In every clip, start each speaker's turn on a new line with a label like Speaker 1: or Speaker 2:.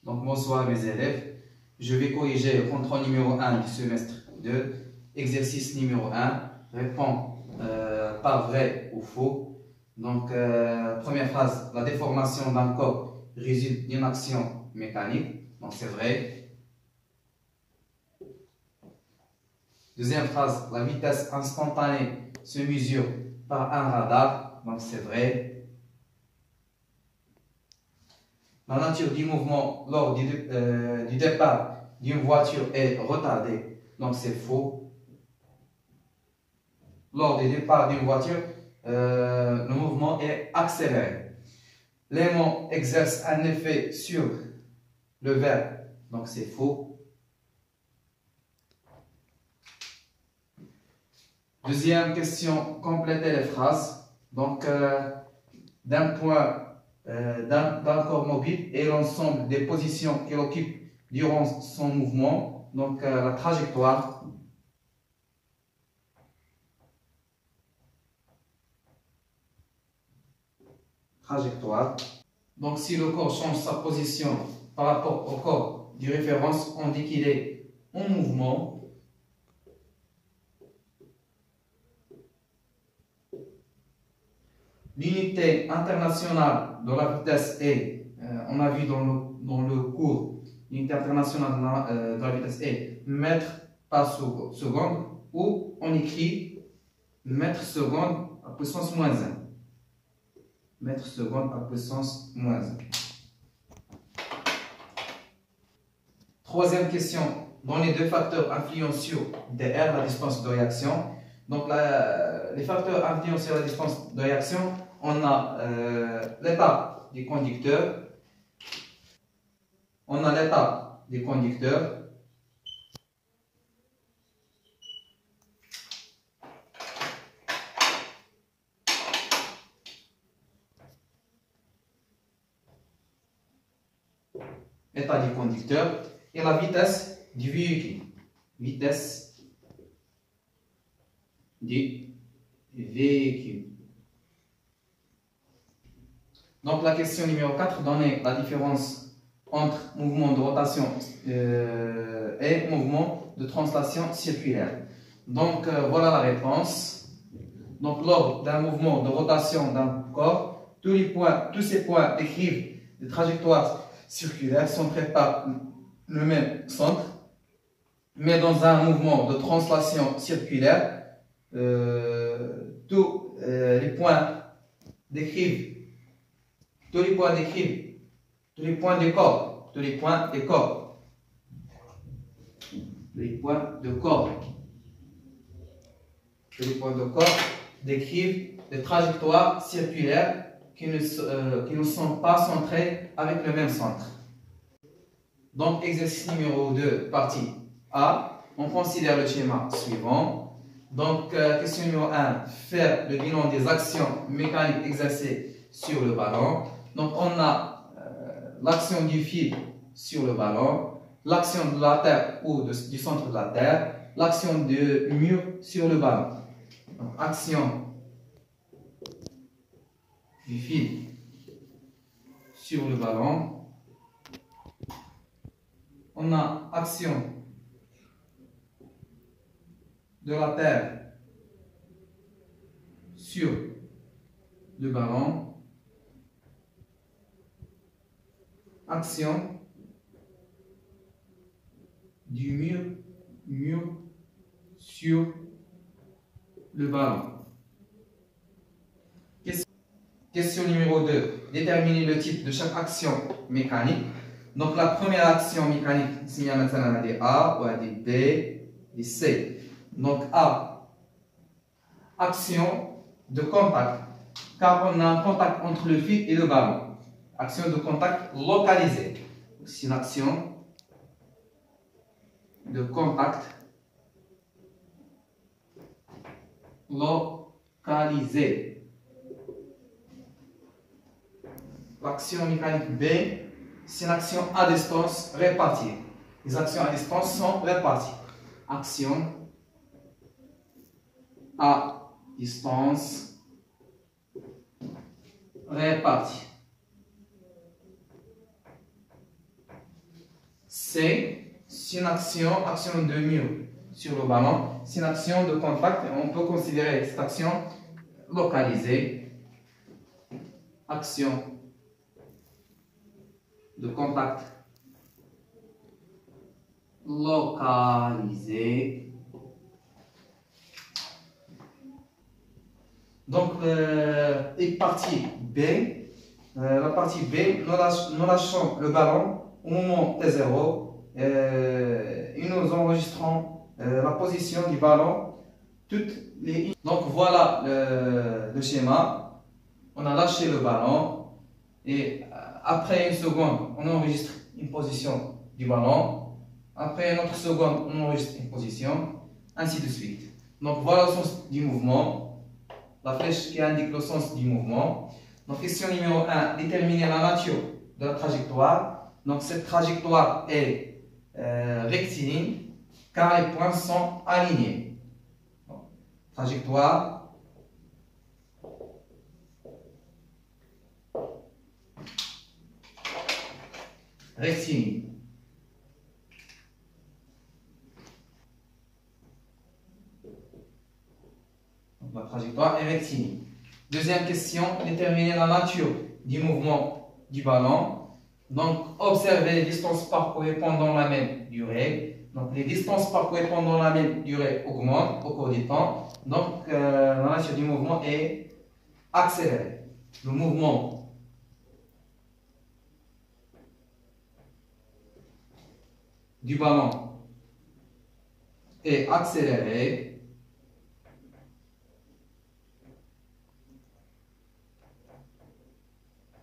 Speaker 1: Donc bonsoir mes élèves, je vais corriger le contrôle numéro 1 du semestre 2. Exercice numéro 1, répond par vrai ou faux. Donc première phrase, la déformation d'un corps résulte d'une action mécanique, donc c'est vrai. Deuxième phrase, la vitesse instantanée se mesure par un radar, donc c'est vrai. La nature du mouvement lors du départ d'une voiture est retardée, donc c'est faux. Lors du départ d'une voiture, le mouvement est accéléré. L'aimant exerce un effet sur le verbe, donc c'est faux. Deuxième question, complétez les phrases. Donc, d'un corps mobile et l'ensemble des positions qu'il occupe durant son mouvement, donc la trajectoire. Donc si le corps change sa position par rapport au corps de référence, on dit qu'il est en mouvement. L'unité internationale de la vitesse est, on a vu dans le cours, l'unité internationale de la vitesse est mètres par seconde, ou on écrit mètres seconde à puissance moins 1. Mètres seconde à puissance moins 1. Troisième question, donnez deux facteurs influents sur dr, la distance de réaction. Donc les facteurs influents sur la distance de réaction, on a l'état du conducteur, on a l'état du conducteur, état du conducteur et la vitesse du véhicule. Vitesse du véhicule. Donc la question numéro 4, donnez la différence entre mouvement de rotation et mouvement de translation circulaire. Donc voilà la réponse. Donc lors d'un mouvement de rotation d'un corps, tous ces points décrivent des trajectoires circulaires centrées par le même centre. Mais dans un mouvement de translation circulaire, tous les points décrivent tous les points de corps décrivent des trajectoires circulaires qui ne sont pas centrées avec le même centre. Donc, exercice numéro 2, partie A, on considère le schéma suivant. Donc, question numéro 1, faire le bilan des actions mécaniques exercées sur le ballon. Donc, on a l'action du fil sur le ballon, l'action de la Terre ou du centre de la Terre, l'action du mur sur le ballon. Donc, action du fil sur le ballon. On a action de la Terre sur le ballon. Action du mur sur le ballon. Question numéro 2. Déterminer le type de chaque action mécanique. Donc la première action mécanique, c'est maintenant des A, ou des B, des C. Donc A, action de contact, car on a un contact entre le fil et le ballon. Action de contact localisée. C'est une action de contact localisée. L'action mécanique B, c'est une action à distance répartie. Les actions à distance sont réparties. Action à distance répartie. c'est une action de mur sur le ballon, c'est une action de contact. On peut considérer cette action localisée, action de contact localisée. Donc, et partie B, la partie B, nous lâchons le ballon au moment T0 et nous enregistrons la position du ballon. Donc voilà le schéma. On a lâché le ballon et après une seconde, on enregistre une position du ballon. Après une autre seconde, on enregistre une position, ainsi de suite. Donc voilà le sens du mouvement. La flèche qui indique le sens du mouvement. Donc, question numéro 1, déterminer la nature de la trajectoire. Donc, cette trajectoire est rectiligne car les points sont alignés. Donc, trajectoire rectiligne. La trajectoire est rectiligne. Deuxième question, déterminer la nature du mouvement du ballon. Donc, observer les distances parcourues pendant la même durée. Donc, les distances parcourues pendant la même durée augmentent au cours du temps. Donc, la nature du mouvement est accélérée. Le mouvement du ballon est accéléré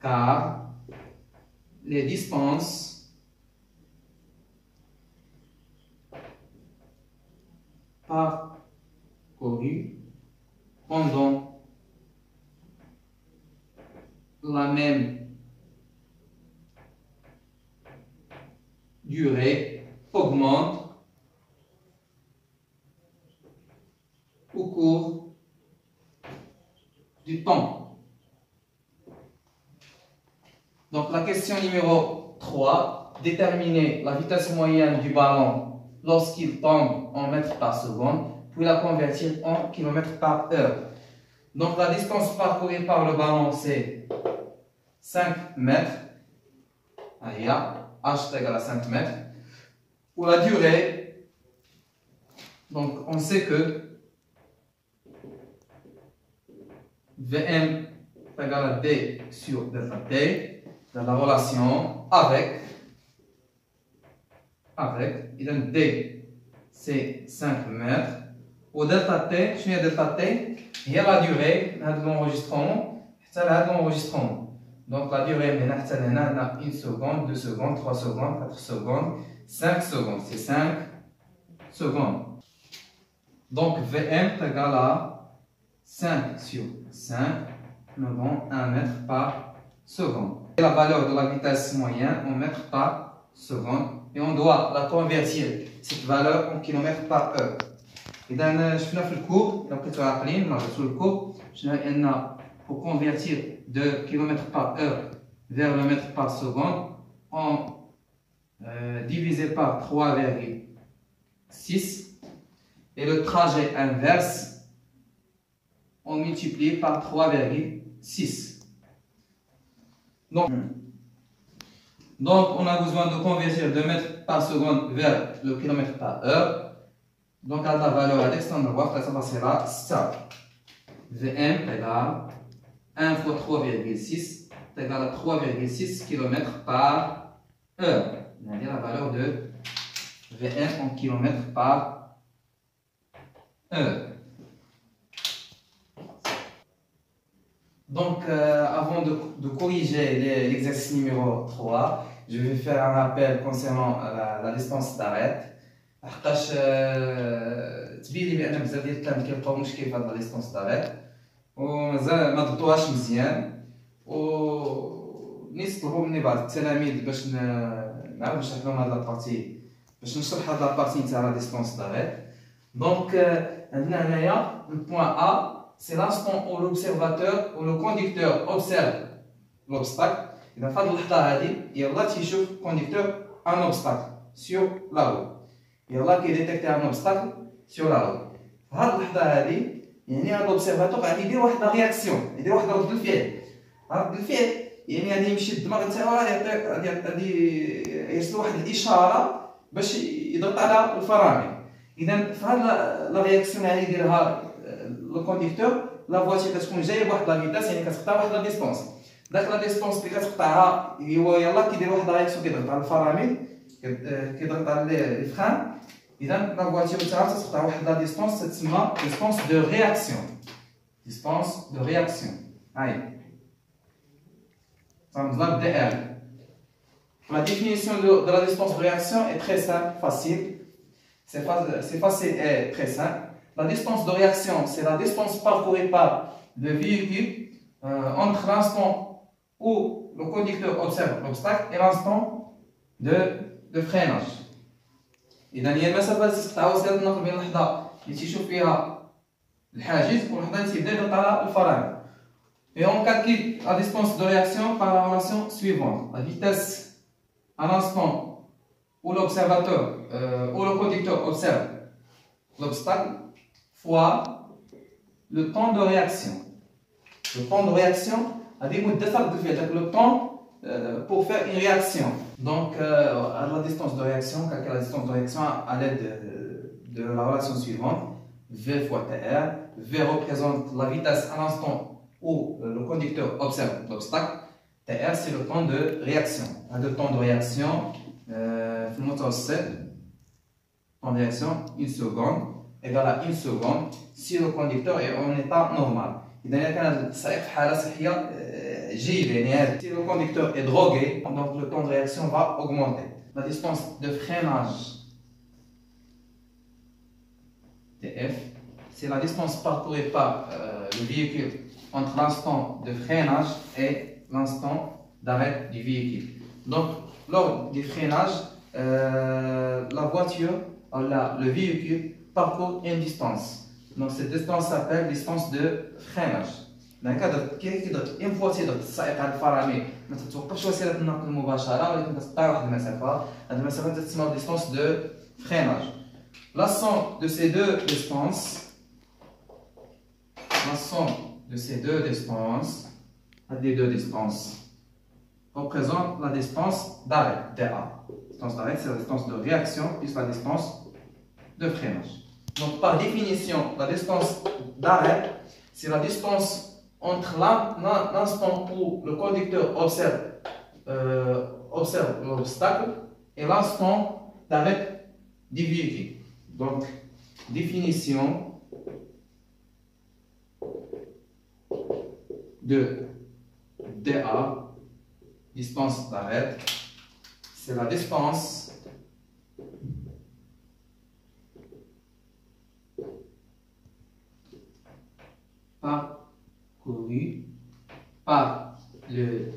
Speaker 1: car les distances parcourues pendant la même durée augmentent au cours du temps. Donc la question numéro 3, déterminer la vitesse moyenne du ballon lorsqu'il tombe en mètres par seconde, puis la convertir en kilomètres par heure. Donc la distance parcourue par le ballon c'est 5 mètres. Allez, H est égal à 5 mètres. Pour la durée, donc on sait que Vm est égal à D sur delta T. Dans la relation avec, D c'est 5 mètres. Au delta T, je suis à delta T, il y a la durée de l'enregistrement, donc la durée, on a 1 seconde, 2 secondes, 3 secondes, 4 secondes, 5 secondes, c'est 5 secondes. Donc Vm est égal à 5 sur 5, nous avons 1 mètre par seconde. Et la valeur de la vitesse moyenne en mètres par seconde et on doit la convertir cette valeur en kilomètres par heure. Et dans le cours, pour convertir de kilomètres par heure vers le mètre par seconde, on divise par 3,6 et le trajet inverse, on multiplie par 3,6. Donc, on a besoin de convertir de mètres par seconde vers le kilomètre par heure. Donc, à la valeur à l'extendre droite, ça passera ça. Vm égale 1 fois 3,6 égale à 3,6 km par heure. C'est-à-dire la valeur de Vm en km par heure. Donc, avant de corriger l'exercice numéro 3, je vais faire un rappel concernant la distance d'arrêt. حقاش تبين لي بان بزاف ديال الكلام كيلقاو مشكل في هذه لا ديستونس داريت ومازال ما ضبطوهاش مزيان ونيت طلبوا مني بعض التلاميذ باش نعاود نشرح لهم هذه لابارتي باش نشرح هذه لابارتي نتاع لا ديستونس داريت. دونك عندنا هنايا البوان ا سي لانستون او لوبسيرفاتور او لو كونديكتور اوبسيرف لوبستاكل. اذا في هذه اللحظه هذه يلاه تيشوف كونديكتور ان اوبستاكل sur la route. يلا كي ديتيكتي ان اوبستاكل سور لا روت. في هاد اللحظه هادي يعني هاد لوبسيرفاتور غادي يدير واحد لا رياكسيون، يدير واحد رد الفعل. رد الفعل يعني غادي يمشي الدماغ تاعو غادي يرسل واحد الاشاره باش يضغط على الفرامل. اذا في هاد لا رياكسيون اللي يديرها لو كونديكتور، لا فواتير كتكون جايه بواحد لا فيتاس، يعني كتقطع واحد لا ديستونس. داك لا ديستونس اللي كتقطعها هو يلاه كيدير واحد لا رياكسيون، كيضغط على الفرامل، كيضغط على لي فران. اذا لا فواتير تاعها تقطع واحد لا ديستونس تسمى ديستونس دو رياكسيون. ديستونس دو رياكسيون هاي la DR. La définition de la distance de réaction est très simple, facile. C'est facile et très simple. La distance de réaction, c'est la distance parcourue par le véhicule entre l'instant où le conducteur observe l'obstacle et l'instant de freinage. إذا هي المسافة اللي تقطعها وسيلة النقل بين اللحظة اللي تيشوف فيها الحاجز واللحظة اللي تيبدا يضغط على الفرامل. Et on calcule la distance de réaction par la relation suivante. La vitesse à l'instant où l'observateur, où le conducteur observe l'obstacle, fois le temps de réaction. Le temps de réaction a des mots de le temps pour faire une réaction. Donc, à la distance de réaction, calculer la distance de réaction à l'aide de la relation suivante. V fois TR. V représente la vitesse à l'instant où le conducteur observe l'obstacle. TR, c'est le temps de réaction. Le temps de réaction, le moteur 7, temps de réaction, 1 seconde, égale à 1 seconde si le conducteur est en état normal. إذا كان السائق في حالة صحية جيدة، يعني si le conducteur est drogué, donc le temps de réaction va augmenter. La distance de freinage, TF, c'est la distance parcourue par le véhicule entre l'instant de freinage et l'instant d'arrêt du véhicule. Donc, lors du freinage, la voiture, le véhicule parcourt une distance. Donc, cette distance s'appelle distance de freinage. Une fois que tu السائق على الفرامل ما تتوقفش وسيلة النقل مباشرة، ولكن تقطع واحد المسافة. هذه المسافة تسمى distance de freinage. La somme de ces deux distances, des deux distances représente la distance d'arrêt, DA. La distance d'arrêt, c'est la distance de réaction plus la distance de freinage. Donc, par définition, la distance d'arrêt, c'est la distance entre l'instant où le conducteur observe l'obstacle et l'instant d'arrêt du véhicule. Donc, définition de DA, distance d'arrêt, c'est la distance parcourue par le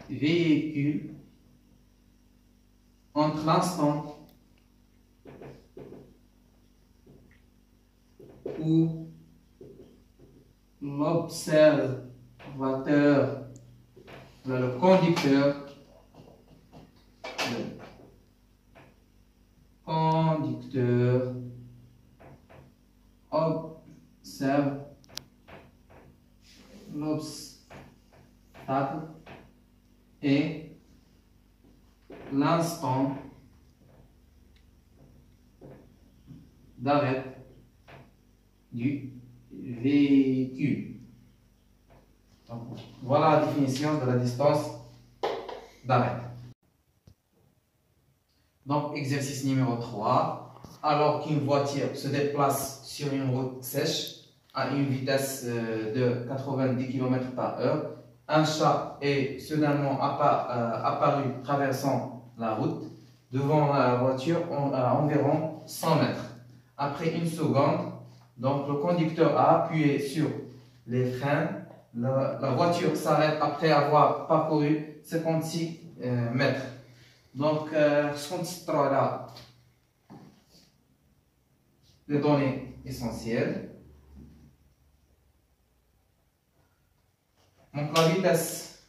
Speaker 1: véhicule entre l'instant où l'observateur, le conducteur observe l'obstacle et l'instant d'arrêt du véhicule. Donc, voilà la définition de la distance d'arrêt. Donc, exercice numéro 3. Alors qu'une voiture se déplace sur une route sèche à une vitesse de 90 km/h, un chat est soudainement apparu traversant la route devant la voiture à environ 100 mètres. Après une seconde, donc le conducteur a appuyé sur les freins. La voiture s'arrête après avoir parcouru 56 mètres. Donc, ce qu'on citera là, les données essentielles. Donc, la vitesse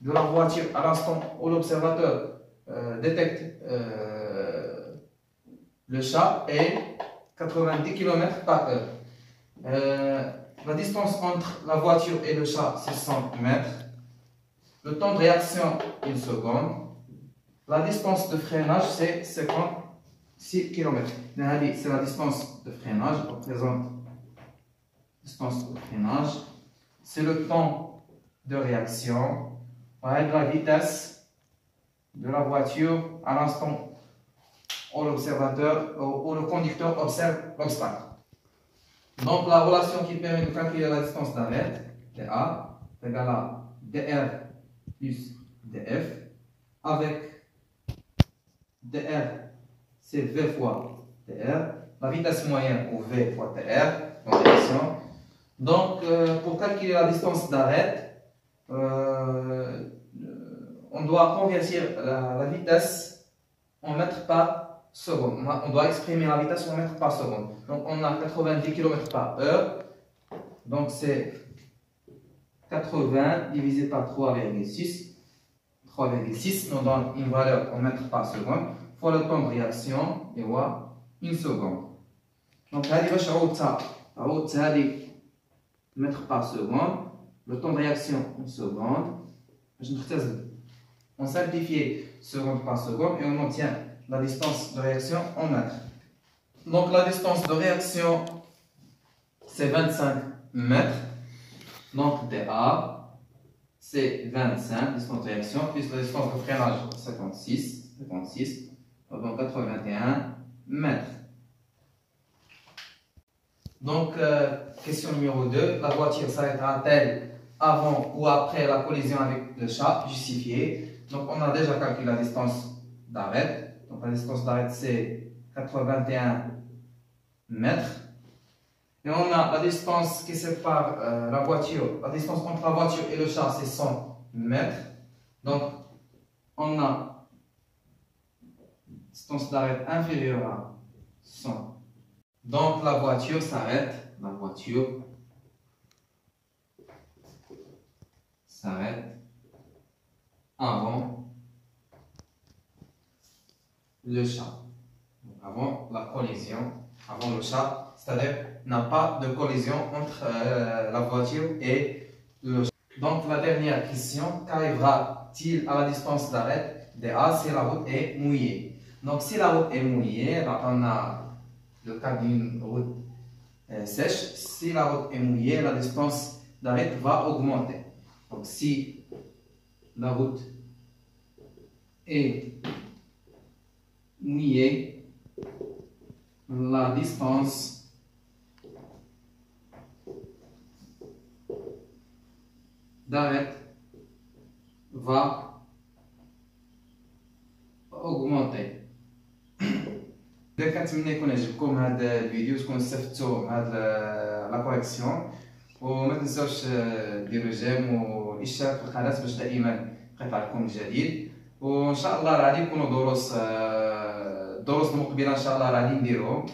Speaker 1: de la voiture à l'instant où l'observateur détecte le chat est 90 km par heure. La distance entre la voiture et le chat, c'est 100 mètres. Le temps de réaction, 1 seconde. La distance de freinage, c'est 56 km. C'est la distance de freinage, représente la distance de freinage. C'est le temps de réaction. Voilà la vitesse de la voiture à l'instant où l'observateur ou le conducteur observe l'obstacle. Donc la relation qui permet de calculer la distance d'arrêt, dA, est égale à dr plus df, avec dr, c'est v fois dr, la vitesse moyenne ou v fois dr, en direction. Donc pour calculer la distance d'arrêt, on doit convertir la vitesse en mètres par seconde. On doit exprimer la vitesse en mètres par seconde. Donc on a 90 km par heure. Donc c'est 80 divisé par 3,6. 3,6 nous donne une valeur en mètres par seconde. Fois le temps de réaction, et voilà, 1 seconde. Donc هذه باش عوضت هذه mètres par seconde. Le temps de réaction 1 seconde. On simplifie seconde par seconde et on obtient la distance de réaction en mètres. Donc la distance de réaction, c'est 25 mètres. Donc dA, c'est 25, distance de réaction, plus la distance de freinage, 56, donc 81 mètres. Donc, question numéro 2, la voiture s'arrêtera-t-elle avant ou après la collision avec le chat? Justifié. Donc, on a déjà calculé la distance d'arrêt. Donc, la distance d'arrêt, c'est 81 mètres. Et on a la distance qui sépare la voiture, la distance entre la voiture et le chat, c'est 100 mètres. Donc, on a distance d'arrêt inférieure à 100. Donc, la voiture s'arrête. La voiture s'arrête avant le chat. Donc, avant la collision, avant le chat, c'est-à-dire n'a pas de collision entre la voiture et le chat. Donc, la dernière question, qu'arrivera-t-il à la distance d'arrêt dA si la route est mouillée? Donc, si la route est mouillée, on a le cas d'une route sèche. Si la route est mouillée, la distance d'arrêt va augmenter. Donc, si la route est mouillée, la distance d'arrêt va augmenter. إذا كنتمنى يكون عجبكم هذا الفيديو تكونوا استفدتوا من هذا لا كوريكسيون وما تنساوش ديروا جيم والاشتراك في القناه باش دائما يقطع لكم الجديد وان شاء الله راه غادي يكونوا دروس المقبله ان شاء الله راه غادي نديروهم